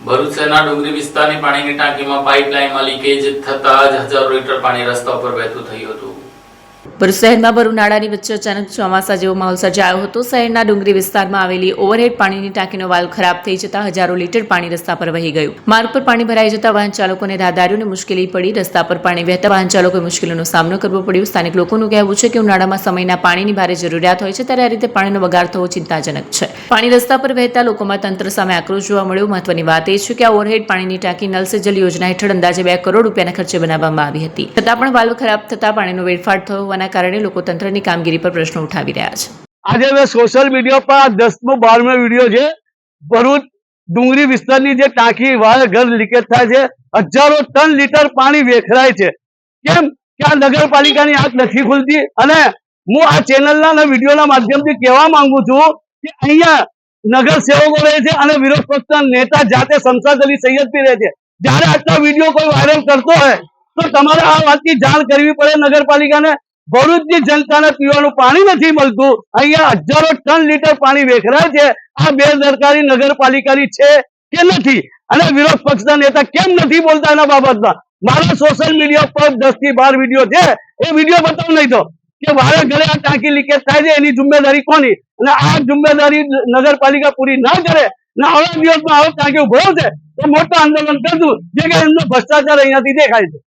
ભરૂચ શહેરના ડુંગરી વિસ્તારની પાણીની ટાંકીમાં પાઇપલાઇનમાં લીકેજ થતા જ હજારો લીટર પાણી રસ્તા ઉપર વહેતું થયું હતું। ભરૂચ શહેરમાં ભરૂચ નાળાની વચ્ચે અચાનક ચોમાસા જેવો માહોલ સર્જાયો હતો। શહેરના ડુંગરી વિસ્તારમાં આવેલી ઓવરહેડ પાણીની ટાંકીનો વાલ્વ ખરાબ થઈ જતા હજારો લીટર પાણી રસ્તા પર વહી ગયું। માર્ગ પર પાણી ભરાઈ જતા વાહન ચાલકોને રાહદારીઓને મુશ્કેલી પડી। રસ્તા પર પાણી વહેતા વાહન ચાલકોએ મુશ્કેલીનો સામનો કરવો પડ્યો। સ્થાનિક લોકોનું કહેવું છે કે ઉનાળામાં સમયના પાણીની ભારે જરૂરિયાત હોય છે, ત્યારે આ રીતે પાણીનો બગાડ થવો ચિંતાજનક છે। પાણી રસ્તા પર વહેતા લોકોમાં તંત્ર સામે આક્રોશ જોવા મળ્યો। મહત્વની વાત એ છે કે આ ઓવરહેડ પાણીની ટાંકી નલ સે જલ યોજના હેઠળ અંદાજે 2 કરોડ રૂપિયાના ખર્ચે બનાવવામાં આવી હતી, છતાં પણ વાલ્વ ખરાબ થતા પાણીનો વેડફાટ થયો હોવાના કારણે લોકો તંત્રની કામગીરી પર પ્રશ્નો ઉઠાવી રહ્યા છે। આજે મેં સોશિયલ મીડિયા પર 10મો-12મો વિડીયો છે। ભરૂચ ડુંગરી વિસ્તારની જે ટાંકી ઘર લીકેજ થાય છે, હજારો ટન લીટર પાણી વેખરાય છે। કેમ કે આ નગરપાલિકાની આંખ નથી ખુલતી। અને હું આ ચેનલના અને વિડીયોના માધ્યમથી કહેવા માંગુ છું કે અહીંયા નગર સેવકો રહે છે અને વિરોધ પક્ષના નેતા જાતે શમશાદ અલી સૈયદથી રહે છે। જ્યારે આટલા વિડીયો કોઈ વાયરલ કરતો હોય તો તમારે આ વાતની જાણ કરવી પડે નગરપાલિકાને। ભરૂચની જનતાને પીવાનું પાણી નથી મળતું, અહીંયા હજારો ટન લીટર પાણી વેખરાય છે। આ બેદરકારી નગરપાલિકાની છે કે નથી? અને વિરોધ પક્ષના નેતા કેમ નથી બોલતા એના બાબતમાં? મારા સોશિયલ મીડિયા પર 10 થી 12 વિડીયો છે, એ વિડીયો બતાવ નહીં તો કે વારે ઘરે આ ટાંકી લીકેજ થાય છે, એની જિમ્મેદારી કોની? અને આ જિમ્મેદારી નગરપાલિકા પૂરી ના કરે ને આવતા દિવસમાં આવો ટાંકી ઉભરાવશે તો મોટું આંદોલન કરશું, જે કે એમનો ભ્રષ્ટાચાર અહીંયાથી દેખાય છે।